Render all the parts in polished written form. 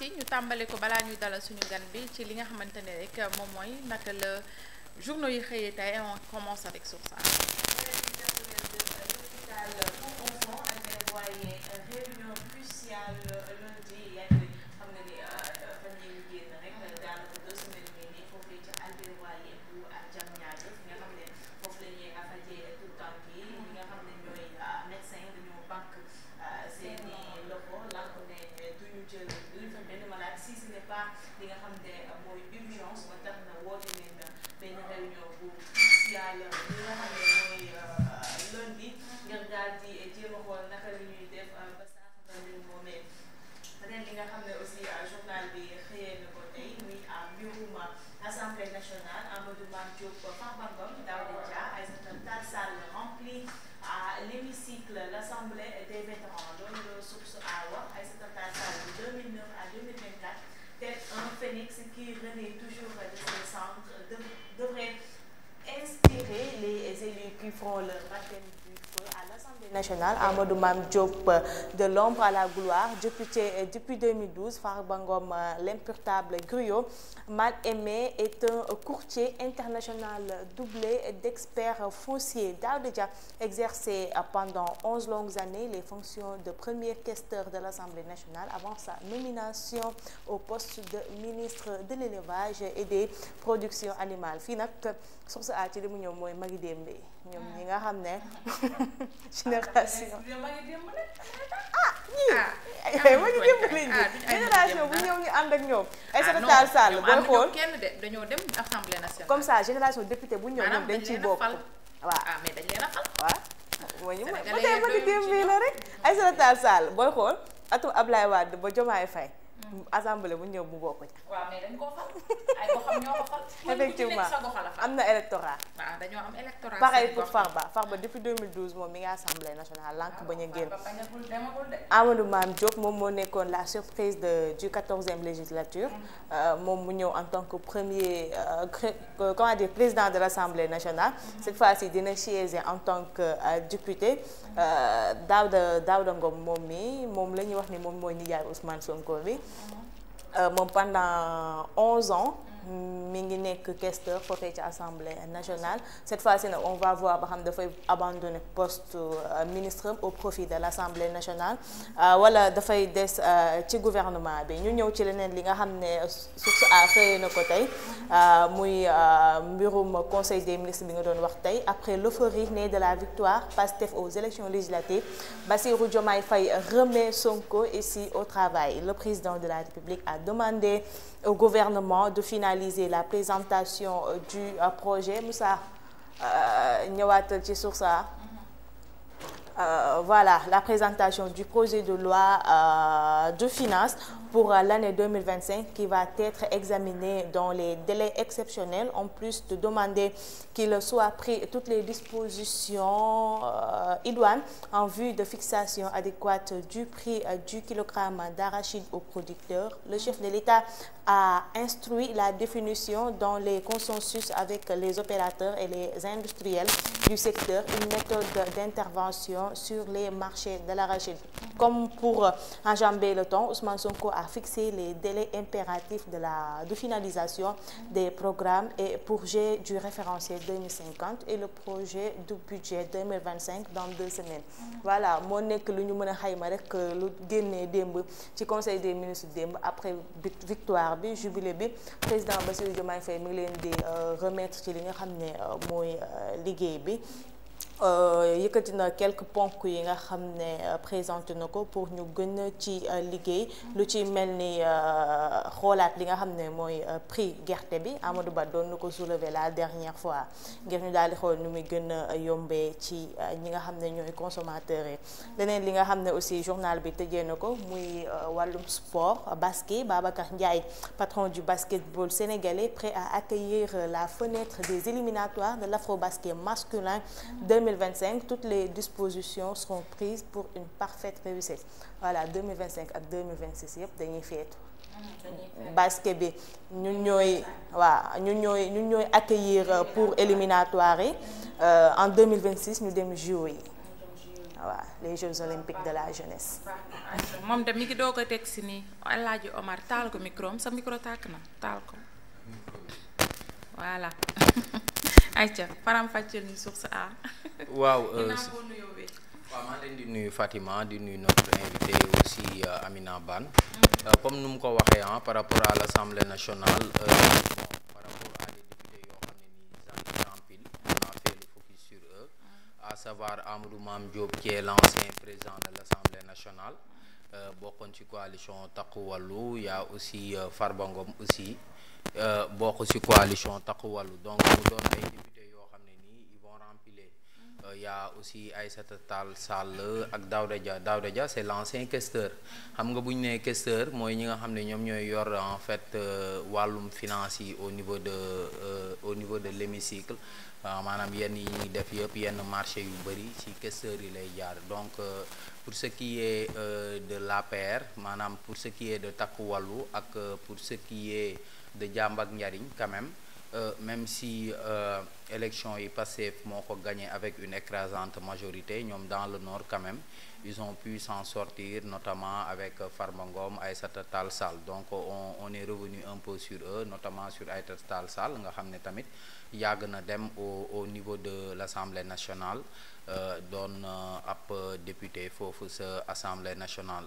partie ñu tàmbale ko balaa ñuy dalal suñu gan bi ci li nga xamante ne rek moom mooy naka la journaux yi xëyee tey on commence avec Source A. Réunion cruciale lundi yaa ngi xam nga ni fan yii ñu génn rek daanaka 2 semaines nii foofee ca Albert Royer bu Diamniadio fi nga xam ne foofu la ñuy fajee tout temps yi ñi nga xam ne ñooy médecin dañoo banque seeni loxo lànk ne duñu jël duñu fa benn malade si ce n'est pas li nga xam ne mooy urgence ba tax na woote leen benn réunion bu cruciale li nga xam ne mooy lundi ngir daal di jéem a xool naka la ñuy def ba saafara mbir moomee beneen li nga xam ne aussi journal bi xëyee na ko tey muy mbirum Assemblée nationale Amadou Mame Diop Farba Ngom Daouda Dia Aïssata Tall Sall remplit l'hémicycle l'Assemblée des vétérans loolu la Source A wax Aïssata Tall Sall de 2009 à 2024 tel un phénix qui renaît toujours de ses cendres devrait inspirer les élus qui feront leur baptême du feu à l'Assemblée nationale. Amadou Mame Diop de l'ombre à la gloire, député depuis 2012, Farba Ngom l'imputable griot, mal aimé, est un courtier international doublé d'experts fonciers. Daouda Dia exerçait pendant 11 longues années les fonctions de premier questeur de l'Assemblée nationale avant sa nomination au poste de ministre de l'élevage et des productions animales. Fii nag Source A ci li mu ñëw mooy magi démb ñoom ñi nga xam ne génération génération bu ñëw ñu ànd ak ñoom Aïssata Tall Sall booy xool kenn de dañoo dem assemblée nationale comme ça génération député bu ñëw ñoom dañ ciy bokk waaw mais dañ leen a fal waaw mooy ñu ba tey magi démb la rek Aïssata Tall Sall booy xool atum Ablaye Wade ba Diomaye Faye assemblée bu ñëw bu bokk ci. waaw mais dañ koo fal ay goxam ñoo ko fal. effectivement am na électorat. waaw dañoo am électorat. pareil pour Farba depuis 2012 moom mi ngi assemblée nationale lànk bañ a génn. demagul de. Amadou Mame Diop moom moo nekkoon la surprise du 14e législature. moom mu ñëw en tant que premier président de l'Assemblée nationale. cette fois-ci dina siéger en tant que député. Daouda Ngom moom la ñuy wax ni moom mooy nijaay Ousmane Sonko bi. moom pendant 11 ans mi ngi nekk questeur foofee ci assemblée nationale cette fois-ci nag on va voir ba xam dafay abandonner poste ministre au profit de l'assemblée nationale wala dafay des ci gouvernement bi ñu ñëw ci leneen li nga xam ne Source A xëyee na ko tey muy mbirum conseil des ministres bi nga doon wax tey après l'euphorie née de la victoire Pastef aux élections législatives Bassirou Diomaye Faye remet Sonko ici au travail. Le président de la République a demandé au gouvernement de finaliser la présentation du projet. Moussa ñëwaatal ci Source A. Voilà la présentation du projet de loi de finances pour l'année 2025 qui va être examiné dans les délais exceptionnels en plus de demander qu'il soit pris toutes les dispositions idoines en vue de fixation adéquate du prix du kilogramme d'arachide aux producteurs. Le chef de l'État a instruit la définition dans les consensus avec les opérateurs et les industriels du secteur une méthode d'intervention sur les marchés de l'arachide. Comme pour enjamber le temps, Ousmane Sonko a fixé les délais impératifs de finalisation des programmes et projet du référentiel 2050 et le projet du budget 2025 dans 2 semaines. Voilà moo nekk lu ñu mën a xayma rek lu génnee démb ci conseil des ministres démb après victoire bi jubilé bi président Bassirou Diomaye Faye mi ngi leen di remettre ci li nga xam ne mooy liggéey bi. Yëkkati na quelques ponk yi nga xam ne présenté na ko pour ñu gën ci liggéey lu ci mel ni xoolaat li nga xam ne mooy prix gerte bi Amadou Ba doon na ko soulever la dernière fois ngir ñu daal di xool nu muy gën a yombee ci ñi nga xam ne ñooy consommateurs yi. leneen li nga xam ne aussi journal bi tëjee na ko muy wàllum sport basket Babacar Ndiaye patron du basketball sénégalais prêt à accueillir la fenêtre des éliminatoires de l'afro-basket masculin 2025, toutes les dispositions seront prises pour une parfaite réussite. Voilà 2025 ak 2026 yëpp dañuy feetu. basket bi ñun ñooy accueillir pour éliminatoire yi en 2026 ñu dem JO yi. Voilà les Jeux olympiques de la jeunesse. moom de mi ngi doog a teg si nii El Hadji Omar taal ko micro am sa micro tàkk na taal ko voilà ayca faram fàcceel ni Source A. waaw ginnaaw boo nuyoo bi. waaw maa leen di nuyu Fatima di nuyu notre invité aussi Amina Bane comme nu mu ko waxee par rapport à l'Assemblée nationale par rapport à des députés yoo xam ne nii rempile on a fait le focus sur eux à savoir Amadou Mame Diop qui est l'ancien président de l'Assemblée nationale bokkoon ci coalition Takku Wallu y a aussi Farba Ngom aussi bokk ci coalition Takku Wallu donc mu doon ay députés yoo xam ne nii ils vont remplir y a aussi Aïssata Tall Sall ak Daouda Dia c'est l'ancien questeur xam nga bu ñu nee questeur mooy ñi nga xam ne ñoom ñooy yor en fait wàllum finance yi au niveau de l'hémicycle maanaam yenn yi ñuy def yëpp yenn marché yu bëri ci questeurs yi lay jaar donc pour ce qui est de l'APR maanaam pour ce qui est de Takku Wallu ak pour ce qui est de Jamb ak Njariñ quand même si élection yi Pastef moo ko gagné avec une écrasante majorité ñoom dans le nord quand même ils ont pu s'en sortir notamment avec Farba Ngom Aïssata Tall Sall donc on est revenu un peu sur eux notamment sur Aïssata Tall Sall nga xam ne tamit yàgg na dem au niveau de l'Assemblée nationale doon ab député foofu sa Assemblée nationale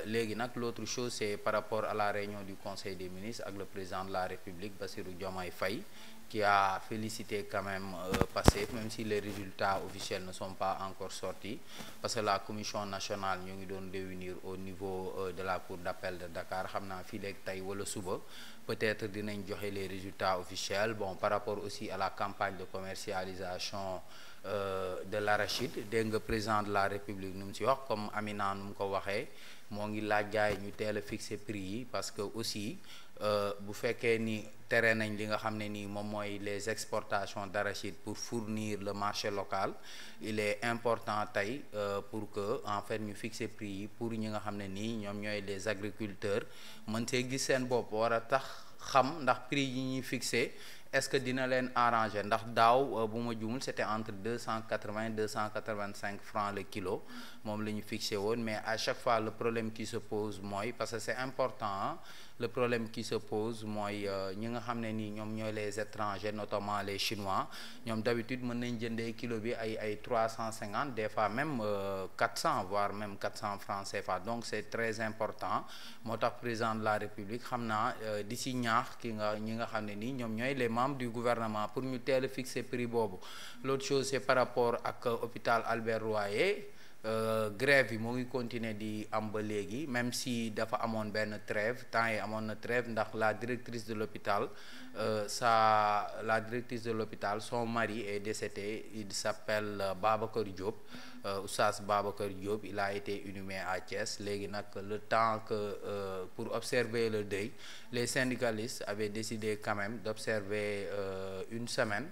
léegi nag l'autre chose c'est par rapport à la réunion du Conseil des ministres ak le président de la République Bassirou Diomaye Faye qui a félicité quand même Pastef même si les résultats officiels ne sont pas encore sortis parce que la commission nationale ñu ngi doon réunir au niveau de la cour d'appel de Dakar xam naa fii léegi tey wala suba peut-être dinañ joxe les résultats officiels bon par rapport aussi à la campagne de commercialisation de l'arachide dégg nga président de la République nu mu ci wax comme Amina nu mu ko waxee moo ngi laaj gaay ñu teel a fixer prix yi parce que aussi bu fekkee ni tere nañ li nga xam ne nii moom mooy les exportations d'arachide pour fournir le marché local il est important tey pour que en fait ñu fixer prix yi pour ñi nga xam ne nii ñoom ñooy les agriculteurs mën see gis seen bopp war a tax xam ndax prix yi ñuy fixer est-ce que dina leen arranger ndax daaw bu ma juumul c'était entre 280 285 francs le kilo moom la ñu fixé woon mais à chaque fois le problème qui se pose mooy parce que c'est important le problème qui se pose mooy ñi nga xam ne nii ñoom ñooy les étrangers notamment les chinois ñoom d'habitude mën nañ jëndee kilo bi ay 350 des fois même 400 voire même 400 francs CFA donc c'est très important moo tax président de la République xam naa di ci ñaax ñi nga xam ne nii ñoom ñooy les membres du gouvernement pour ñu teel a fixer prix boobu l'autre chose c'est par rapport ak hôpital Albert Royer grève yi moo ngi continuer di am ba léegi même si dafa amoon benn trêve temps yi amoon na trêve ndax la directrice de l'hôpital son mari est décédé il s'appelle Babacar Diop Oustaz Babacar Diop il a été inhumé à Thiès léegi nag le temps que pour observer le deuil les syndicalistes avaient décidé quand même d'observer une semaine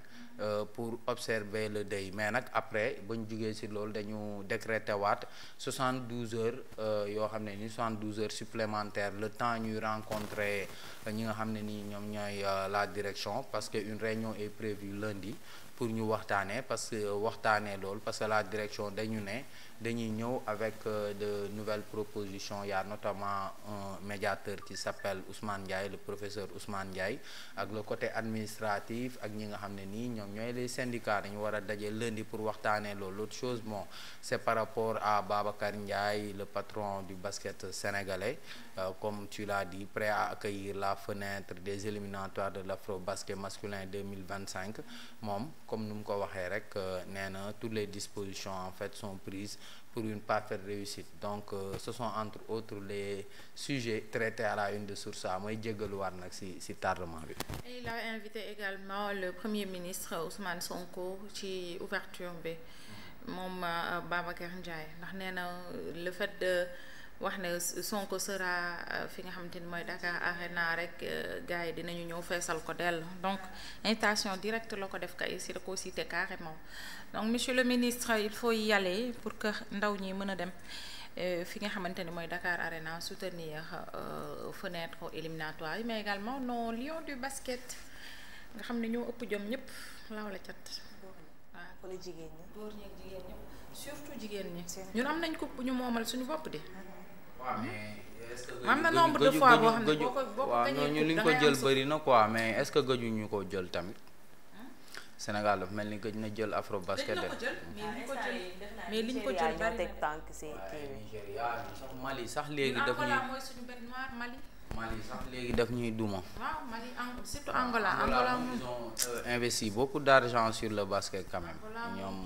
pour observer le deuil mais nag après ba ñu jugee ci loolu dañu décréter waat 72 heures yoo xam ne ni 72 heures supplémentaires le temps ñuy rencontrer ñi nga xam ne ni ñoom ñooy la direction parce que une réunion est prévue lundi pour ñu waxtaanee parce que la direction dañu ne dañuy ñëw avec de nouvelles propositions il y a notamment un médiateur qui s'appelle Ousmane Ndiaye le professeur Ousmane Ndiaye ak le côté administratif ak ñi nga xam ne nii ñoom ñooy les syndicats dañu war a daje lundi pour waxtaanee loolu l'autre chose bon c'est par rapport à Babacar Ndiaye le patron du basket sénégalais comme tu l'as dit prêt à accueillir la fenêtre des éliminatoires de l'Afro-basket masculin 2025 moom comme nu mu ko waxee rek nee na toutes les dispositions en fait sont prises pour une parfaite réussite donc ce sont entre autres les sujets traités à la une de Source A mooy jéggaluwaat nag ci tardement bi. Il a invité également le premier ministre Ousmane Sonko ci ouverture bi moom Babacar Ndiaye ndax nee na le fait de wax ne Sonko sera fi nga xamante ni mooy Dakar Arena rek gars yi dinañu ñëw feesal ko dell donc invitation directe la ko def kay si da ko cité carrément donc monsieur le ministre il faut y aller pour que ndaw ñi mën a dem fi nga xamante ni mooy Dakar Arena soutenir fenêtre éliminatoire yi mais également nos lions du basket nga xam ne ñoo ëpp jom ñëpp laaw la cat waaw pour jigéen ñi góor ñi ak jigéen ñëpp surtout jigéen ñi ñun am nañ ko ñu moomal suñu bopp de waaw mais est-ce que am na nombre de fois boo xam ne waaw ñooñu li ñu ko jël bëri na quoi mais est-ce que gëjuñu ko jël tamit Sénégal dafa mel ni gëj na jël afro basket de. mais liñ ko jël bari teg tànk si Nigéria sax Mali sax léegi daf ñuy mooy suñu benn noir Mali sax léegi daf ñuy duma. waaw Mali surtout Angola ils ont investi beaucoup d'argent sur le basket quand même ñoom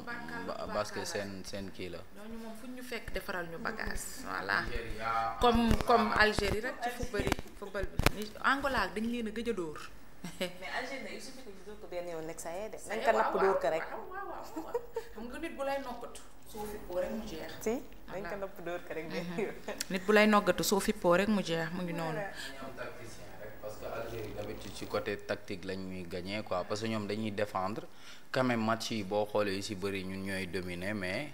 basket seen kii la. ñooñu moom fu ñu fekk defaral ñu bagage voilà comme Algérie rek ci football bi Angola dañ leen a gëj a dóor. mais Algérie il suffit que ñu dóor ko benn yoon nekk saa yee de. nañ ko napp dóor ko rek. xam nga nit bu lay nokkatu soo fippoo rek mu jeex. si nañ ko napp dóor ko rek benn yoon. nit bu lay noggatu soo fippoo rek mu jeex mu ngi noonu. ñoom tacticien rek parce que Algérie d'habitude ci côté tactique lañ ñuy gagner quoi parce que ñoom dañuy défendre quand même match yi boo xoolee yu si bëri ñun ñooy dominer mais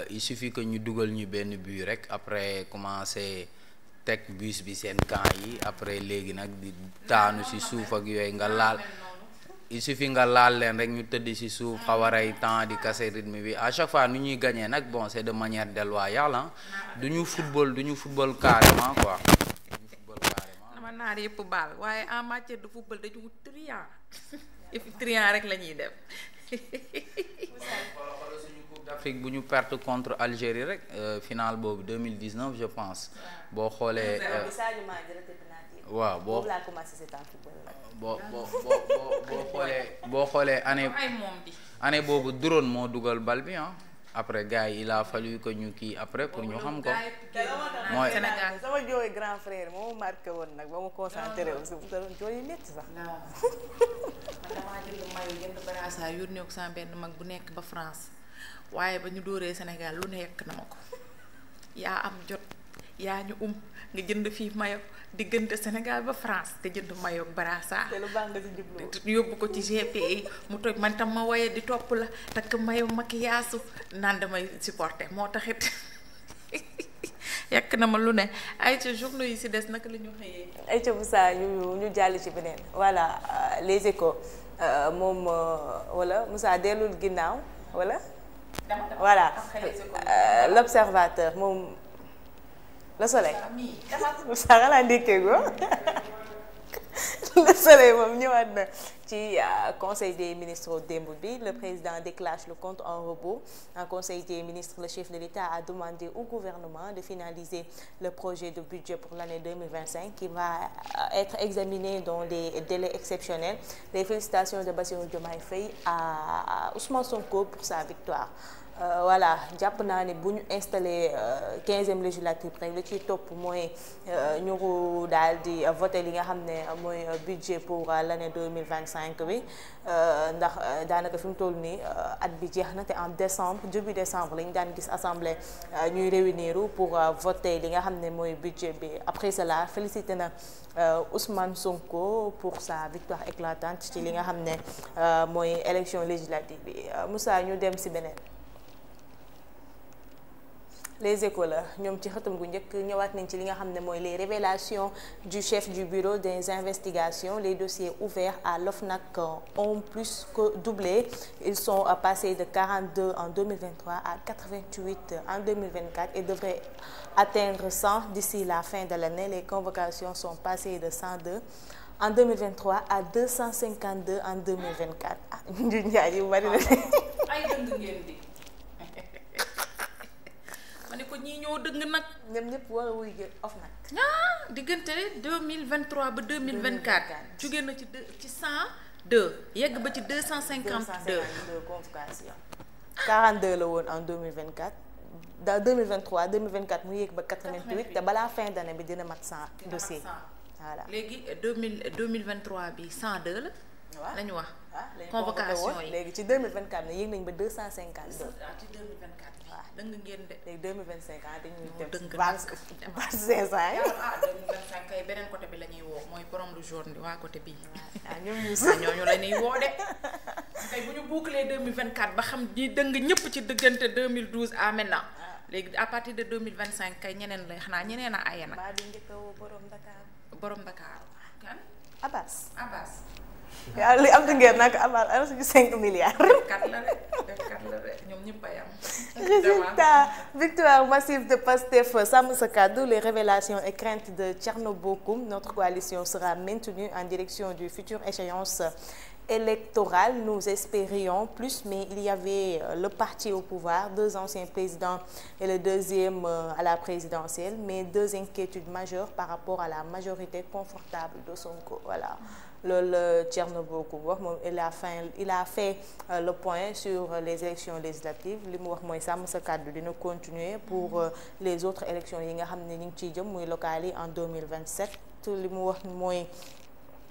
il suffit que ñu dugal ñu benn but rek après commencer. teg bus bi seen camp yi après léegi nag di taanu ci suuf ak yooyu nga laal il suffit nga laal leen rek ñu tëdd ci suuf xaw a rey temps di casser rythme bi à chaque fois nu ñuy gagner nag bon c'est de manière déloyale ah du ñu football carrément quoi du ñu football carrément. dama naar yëpp baal waaye en matière de football dañu wut triant triant rek la ñuy def. d'Afrique bu ñu perte contre Algérie rek finale boobu 2019 je pense boo xoolee. waaw boo xoolee année boobu drone moo dugal bal bi ah après gars yi il a fallu que ñu kii après pour ñu xam ko. mooy sama jooy grand frère moo marqué woon nag ba mu concentré aussi bu doon jooy yu métti sax. man damaa jënd mayu jënd barasa yónnee ko sama benn mag bu nekk ba France. waaye ba ñu dóoree Sénégal lu ne yekk na ma ko yaa am jot yaa ñu nga jënd fii mayo diggante Sénégal ba France te jënd mayo barasa te lu baax nga si jublu yóbbu ko ci GPI mu toj man tam ma woye di topp la takk mayo makiyaasu naan damay supporter moo taxit yekk na ma lu ne ay ca journaux yi si des naka la ñu xëyee ay ca bu saa ñu jàll ci beneen voilà les échos moom wala Moussa dellul ginnaaw wala voilà l'observateur moom le soleil sax xanaa ndékkee go le soleil moom ñëwaat na ci conseil des ministres démb bi le président déclenche le compte en rebours en conseil des ministres le chef de l'État a demandé au gouvernement de finaliser le projet de budget pour l'année 2025 qui va être examiné dans des délais exceptionnels. Les félicitations de Bassirou Diomaye Faye à Ousmane Sonko pour sa victoire. Voilà jàpp naa ne bu ñu installé 15e législature rek la ciy topp mooy ñu daal di voté li nga xam ne mooy budget pour l'année 2025 bi ndax daanaka fi mu toll nii at bi jeex na te en décembre début décembre lañu daan gis assemblée ñuy réunir pour voter li nga xam ne mooy budget bi après cela félicité na Ousmane Sonko pour sa victoire éclatante ci li nga xam ne mooy élection législative bi Moussa ñu dem ci beneen. Les Échos la ñoom ci xëtam gu njëkk ñëwaat nañ ci li nga xam ne mooy les révélations du chef du bureau des investigations. Les dossiers ouverts à l'OFNAC ont plus que doublé. Ils sont passés de 42 en 2023 à 88 en 2024 et devraient atteindre 100 d'ici la fin de l'année. Les convocations sont passées de 102 en 2023 à 252 en 2024 ah ñu njaay yu bari na ay dëng ngeen di ma ne ko ñii ñoo dëng nag ñoom ñëpp war a wuy jël OFNAC diggante 2023 ba 2024 jóge na ci 102 yegg ba ci 252 convocation 42 la woon en 2024 dans 2023 2024 mu yegg ba 88 te balaa fin d'année bi dina mat 100 dossiers voilà léegi 2023 bi 102 la la ñu wax convocation yi léegi ci 2024 ne yéeg nañ ba 252 ci 2024 bi dëng ngeen de léegi 2025 dañuy dem dëng base 500 yi 2025 kay beneen côté bi la ñuy woo mooy borom lu jaune bi waa côté bii ñooñu la ñuy woo de kay bu ñu boucler 2024 ba xam ñi dëng ñëpp ci diggante 2012 à maintenant léegi à partir de 2025 kay ñeneen la xanaa ñeneen a aye nag maa di njëkk a woo borom Dakar borom Dakar kan Abbas waaw li am di ngeen nag amaat ana suñu 5 milliards. kat la rek ñoom ñëpp a yam. Résultat, victoire massive de Pastef Sàmm Sa Kàddu, les révélations et craintes de Thierno Bocoum. Notre coalition sera maintenue en direction du futur échéance électorale. Nous espérions plus, mais il y avait le parti au pouvoir, 2 anciens présidents et le deuxième à la présidentielle, mais 2 inquiétudes majeures par rapport à la majorité confortable de Sonko. Voilà. Loolu Thierno Bocoum wax moom il a fait le point sur les élections législatives li mu wax mooy Sàmm Sa Kàddu dina continuer pour les autres élections yi nga xam ne ñu ngi ciy jëm muy locales yi en 2027 li mu wax mooy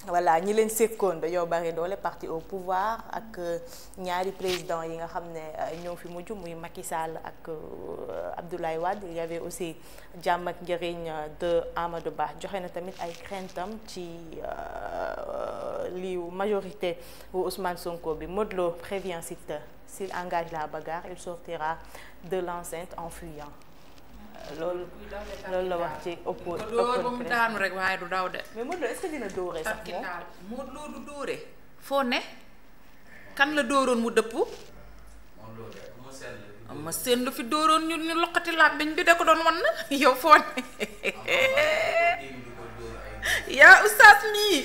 voilà ñi leen sekkoon dañoo bari doole parti au pouvoir ak ñaari président yi nga xam ne ñoo fi mujj muy Macky Sall ak Abdoulaye Wade. Il y avait aussi jàmm ak njëriñ de Amadou Ba joxe na tamit ay craintam ci li majorité bu Ousmane Sonko bi. Modou Lo prévient Siteu s'il engage la bagarre il sortira de l'enceinte en fuyant. loolu la wax ci ëpp dóor ba mu daanu rek waaye du daw de. mais Modou Lo est-ce que dina dóoree sax moom Modou Lo du dóoree. foo ne kan la dóoroon mu dëpp. ma seen lu fi dóoroon ñu loqati làmmiñ bi da ko doon wan na yow foo ne. yaa oustaz mii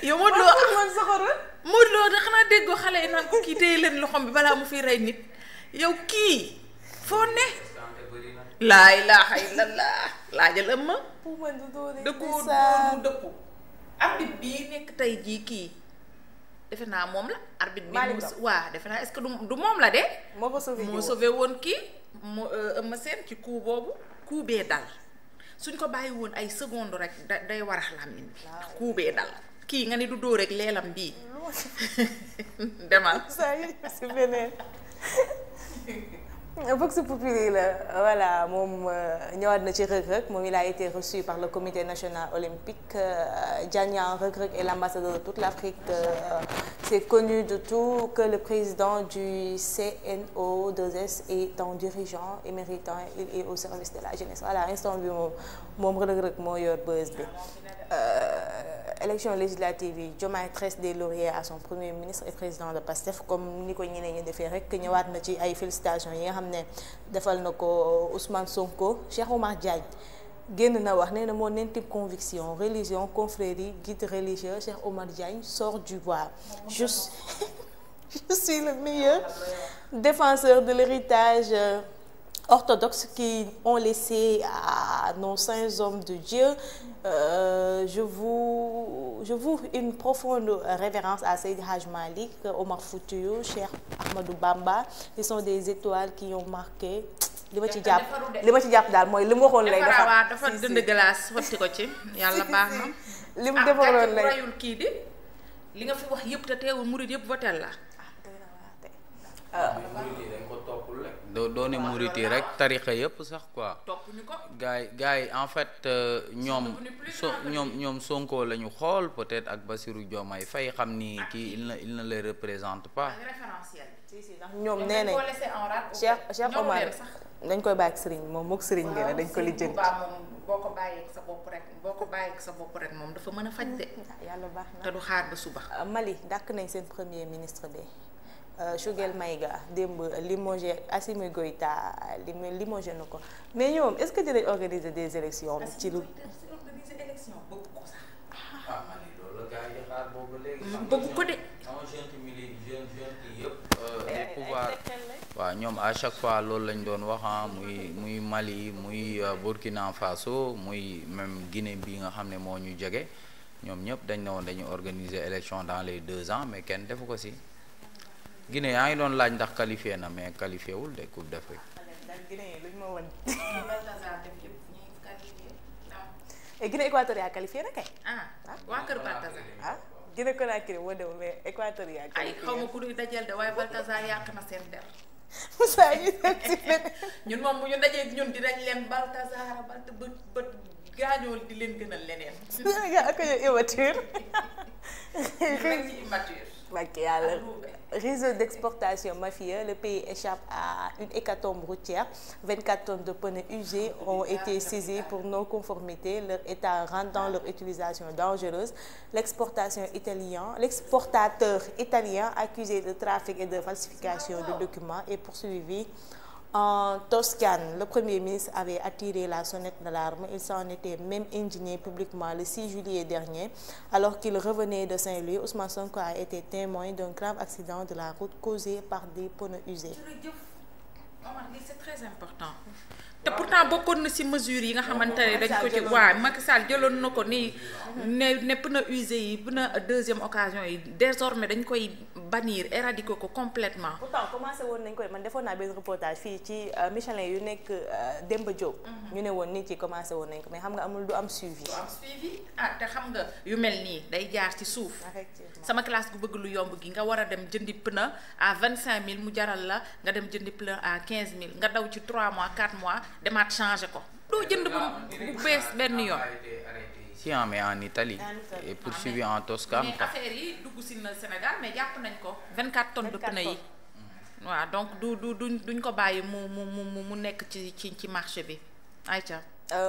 yow Modou Lo da xanaa déggoo xale yi naan ko kii téye leen loxom bi balaa mu fi rey nit yow kii foo ne. laa ilaaha illallah laajal ëmma da koo dóor mu dëpp. arbitre bii nekk tey jii kii defe naa moom la arbitre bi waa defe naa est-ce que du moom la de moo sauvé woon kii mu ëmma seen ci coup boobu coup bee dal suñ ko bàyyi woon ay seconde rek day warax làmmiñ bi coup bee dal kii nga ni du dóor rek leelam bii demal si beneen Vox Populi la voilà moom ñëwaat na ci Reug Reug moom il a été reçu par le comité national olympique. Diagnan Reug Reug est l'ambassadeur de toute l'Afrique. C'est connu de tout que le président du CNO2S est un dirigeant éméritant, il est au service de la jeunesse. Voilà instant bi moom Reug Reug moo yor buzz bi. Élection législative yi Diomaye tresse des lauriers à son premier ministre et président de PASTEF comme ni ko ñeneen ñi defee rek ñëwaat na ci ay félicitations yi nga xam ne defal na ko Ousmane Sonko. Cheikh Oumar Diagne génn na wax nee na mon intime conviction religion confrérie guide religieux Cheikh Oumar Diagne sort du bois. Je suis le meilleur défenseur de l'héritage orthodoxes qui ont laissé à nos saints hommes de Dieu. Je voue une profonde révérence à Seydi Hadj Malick, Omar Foutiyou, Cheikh Ahmadou Bamba. Ils sont des étoiles qui ont marqué. li ma ci jàpp daal mooy li mu waxoon lay defar dafa dënd glace xotti ko ci yàlla baax na. li mu defaroon lay rayul kii di li nga fi wax yëpp te teewul murid yëpp votel la. doone murit yi rek tarixa yëpp sax quoi. toppuñu ko. gars yi en fait ñoom Sonko la ñu xool peut-être ak Bassirou Diomaye Faye xam ni kii il ne les représente pas. si ndax ñoom nee nañ Cheikh Omar dañ koy bàyyi ak sëriñ moom mook sëriñ bi dañ ko lijjanti. boo ko bàyyi ak sa bopp rek moom dafa mën a faj de. yàlla baax na te du xaar ba suba. Mali dàkk nañ seen premier ministre bi. Choguel Maïga démb limogé Assimi Goïta limogé na ko mais ñoom est-ce que dinañ organiser des élections ci lu. bëgg ko de. waaw ñoom à chaque fois loolu lañ doon wax muy Mali muy Burkina Faso muy même Guinée bi nga xam ne moo ñu jege ñoom ñëpp dañ ne woon dañu organiser élection dans les 2 ans mais kenn defu ko si. Guinée yaa ngi doon laaj ndax qualifié na mais qualifié wul de Coupe d'Afrique. Guinée luñ ma woon. Guinée équatoriale qualifié na kay. waa Kër Balthazar. Guinée Conakry moo demul mais équatoriale. ay xaw ma ku ñuy dajeel de waaye Balthazar yàq na seen der. Moussa ñu seet si ñun moom bu ñu dajee ñun dinañ leen Balthazar bët gaañoo di leen gënal leneen. Sénégal ak yow immature. rek ci immature. Maki yàlla réseau d'exportation mafieux, le pays échappe à une hécatombe routière. 24 tonnes de pneus usés ont été saisies pour non-conformité, leur état rendant leur utilisation dangereuse. L'exportateur italien accusé de trafic et de falsification de documents est poursuivi en Toscane. Le Premier ministre avait attiré la sonnette d'alarme. Il s'en était même indigné publiquement le 6 juillet dernier. Alors qu'il revenait de Saint-Louis, Ousmane Sonko a été témoin d'un grave accident de la route causé par des pneus usés. C'est très important. te pourtant bokkoon na ci mesures yi nga xamante ne dañ ko ci waaw Macky Sall jëloon na ko ni ne pneu usé yi pneu deuxième occasion yi désormais dañ koy bannir éradiquer ko complètement. Pourtant commencé woon nañ koy man defoon naa benn reportage fii ci Michelin yu nekk Demba Diop. ñu ne woon nit yi commencé woon nañ ko mais xam nga amul du am suivi. Te xam nga yu mel nii day jaar ci suuf. sama classe gu bëgg lu yomb gi nga war a dem jëndi pneu à 25000 mu jaral la nga dem jëndi pneu à 15000 nga daw ci 3 mois 4 mois. demaat changé ko doo jënd bu bees benn yoon. Ici mais en Italie et poursuivi en Toscane. mais affaire yi dugg si na Sénégal mais jàpp nañ ko 24 tonnes de pneus yi. waaw donc duñ ko bàyyi mu nekk ci marché bi ayca.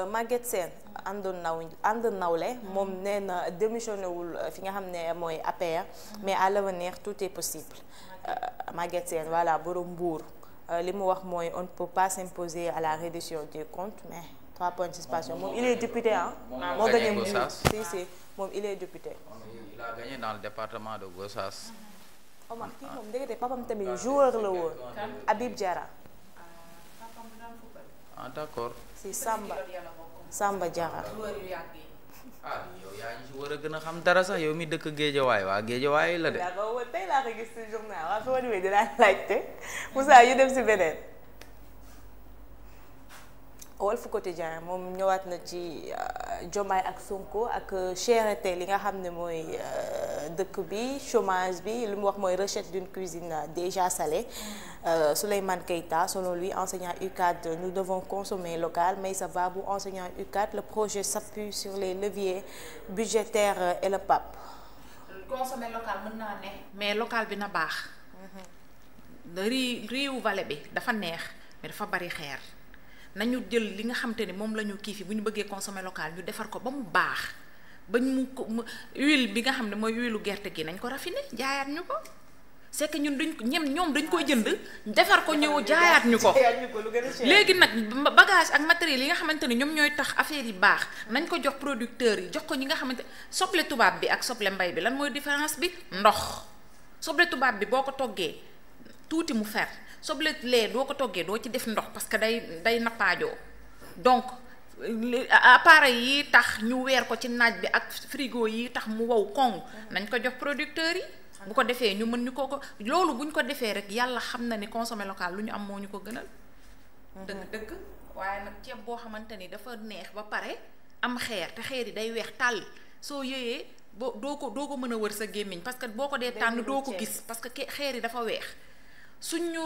Maguette Sène ànd nawle moom nee na démissionné wul fi nga xam ne mooy APR mais à l'avenir tout est possible Maguette Sène voilà borom Mbour. li mu wax mooy on ne peut pas s'imposer à la reddition des comptes mais 3 points de participation moom il est député ah. moo gagné Gossas si moom il est député. Il a gagné dans le département de Gossas. Omar kii moom dégg papam tamit joueur la woon. Habib Diarra. Ah d'accord. si Samba Diarra. Yow yaa ngi ci war a gën a xam dara sax yow mi dëkk Géejawaay waa Géejawaay la de. d'accord tey laa ko gis ci journal waa fi ma demee dinaa laajte Moussa yu dem ci beneen. Walf Quotidien moom ñëwaat na ci Diomaye ak Sonko ak cherté li nga xam ne mooy dëkk bi chômage bi li mu wax mooy recette d'une cuisine déjà salée. Souleymane Keita selon lui enseignant UCAD nous devons consommer local Meïssa Babou enseignant UCAD le projet s'appuie sur les leviers budgétaires et le PAP. consommer local mën naa ne mais local bi na baax. riiwu vallée bi dafa neex mais dafa bari xeer. nañu jël li nga xamante ni moom la ñu kii fi bu ñu bëggee consommer local ñu defar ko ba mu baax ba ñu huile bi nga xam ne mooy huile gerte gi nañ ko raffiner jaayaat ñu ko c'est que ñun ñoom dañ koy jënd defar ko ñëw jaayaat ñu ko léegi nag bagage ak matériel yi nga xamante ni ñoom ñooy tax affaire yi baax nañ ko jox producteurs yi jox ko ñi nga xamante soble tubaab bi ak soble mbay bi lan mooy différence bi ndox soble tubaab bi boo ko toggee tuuti mu fer soble lee doo ko toggee doo ci def ndox parce que day nappaajoo donc appareil yi tax ñu weer ko ci naaj bi ak frigo yi tax mu wow koŋ nañ ko jox producteurs yi bu ko defee ñu mën ñu ko loolu buñ ko defee rek yàlla xam na ni consommer local lu ñu am moo ñu ko gënal. dëgg waaye nag ceeb boo xamante ni dafa neex ba pare am xeer te xeer yi day weex tàll soo yëyee doo ko mën a wër sa gémmiñ parce que boo ko dee tànn doo ko gis parce que xeer yi dafa weex. suñ ñu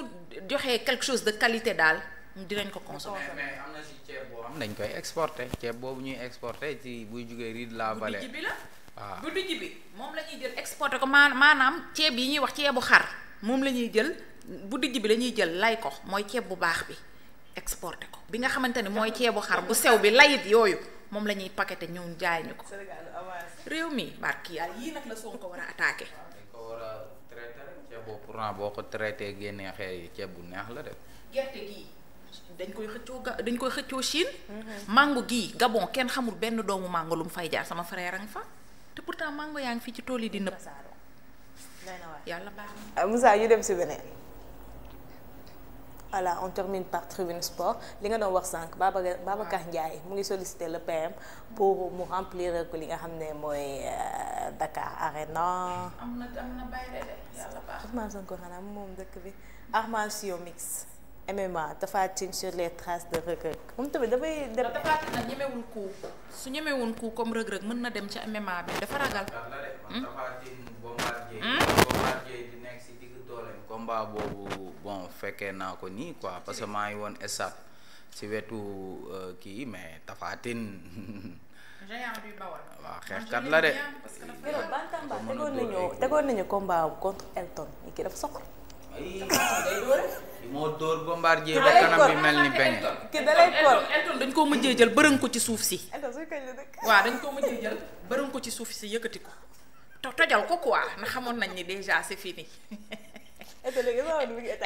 joxee quelque chose de qualité daal dinañ ko consommer. mais am na ci ceeb boo xam dañ koy exporter ceeb boobu ñuy exporter ci buy jugee riz de la vallée. bu dijj bi la. waaw bu dijj bi moom la ñuy jël exporter ko maanaam ceeb yi ñuy wax ceebu xar moom la ñuy jël bu dijj bi la ñuy jël lay ko mooy ceeb bu baax bi exporter ko bi nga xamante ne mooy ceebu xar bu sew bi layit yooyu moom la ñuy paqueter ñëw jaay ñu ko. réew mi barki yàlla yii nag la Sonko war a attaquer. ceeb boobu pourtant boo ko traité génnee xeer yi ceeb bu neex la de. gerte gii dañ koy xëccoo Chine. mango gii Gabon kenn xamul benn doomu mango lu mu fay jaar sama frère a nga fa te pourtant mango yaa ngi fii ci tool yi di nëb. yàlla baax na. Moussa ñu dem si beneen. Voilà, on termine par Tribune Sport li nga doon wax sànq Babacar Ndiaye mu ngi solliciter le PM pour mu remplir ko li nga xam ne mooy Dakar Arena. am na bayre de yàlla baax. Ousmane Sonko xanaa moom dëkk bi armation mix MMA Tapha Tine sur les traces de Reug Reug moom tamit dafay dem. Tapha Tine nag ñemewul coup su ñemewul coup comme Reug Reug mën na dem ca MMA bi dafa ragal. Tapha Tine Bombardier di nekk si digg dooleem combat boobu bon fekkee naa ko nii quoi parce que maa ngi woon esat si wetu kii mais Tapha Tine géant du Bawol. waaw xeexkat la de. Bantamba tegoon nañu combat contre Elton kii dafa soxor. moo dóor Bombardier ba kanam bi mel ni beñ. kii da lay kor Elton dañ koo mujjee jël bërëng ko ci suuf si. Elton suy kañ la dëkk. waaw dañ koo mujjee jël bërëng ko ci suuf si yëkkati ko tojal ko quoi na xamoon nañ ni déjà c'est fini.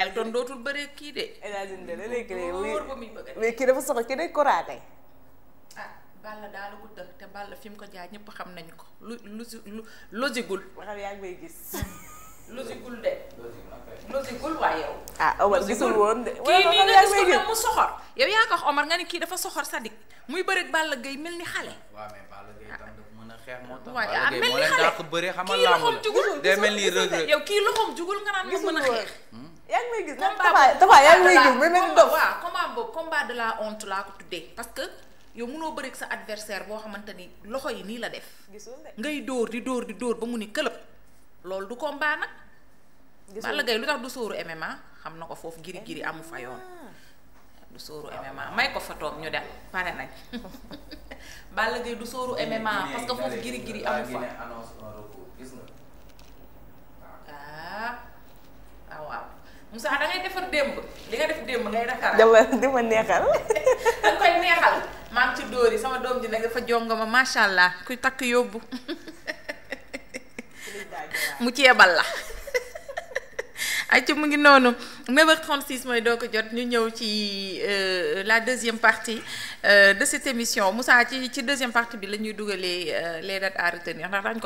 Elton dootul bëree kii de. wóor ba muy bëgg mais kii dafa soxla kii day koraate. ah Balla daal ko tëx te Balla fi mu ko jaar ñëpp xam nañ ko lu losigul. waxal yaa ngi may gis. losigul de. losigul waaye yow. ah Omar gisul woon de. kii nii nga gis ko mu soxor. yow yaa ko wax Omar nga ni kii dafa soxor sadik muy bëreeg Balla Gaye mel ni xale. waaw mais Balla Gaye tam dafa mën a xeex moo tax. waaye Balla Gaye mel moo ni leen xale dàq bëre xamal kii làmb loxoom la. jugul day mel ni Reug Reug. yow kii loxoom jugul nga naan ma mën a xeex. yaa ngi may gis Tapha yaa ngi may gis ba mel ni dof. waaw combat boobu combat de la honte laa ko tuddee parce que yow mënoo bëreeg sa adversaire boo xamante ni loxo yi nii la def. gisul de ngay dóor di dóor ba mu ni këlëb loolu du combat nag. Balla Gaye lu tax du sóoru MMA xam na ko foofu giri amu fa yoon du sóoru MMA may ko fa toog ñu dem pare nañ Balla Gaye du sóoru MMA parce que foofu giri amu fa waaw Moussa da ngay defar démb li nga def démb ngay defar dama neexal danga koy neexal maa ngi ci dóor yi sama doom ji nag dafa jongama masha Allah kuy takk yóbbu mu ceebal la ay ci mu ngi noonu 9h36 mooy doo ko jot ñu ñëw ci la deuxième partie de cette émission Moussa ci deuxième partie bi la ñuy dugalee les dates à retenir ndax dañ ko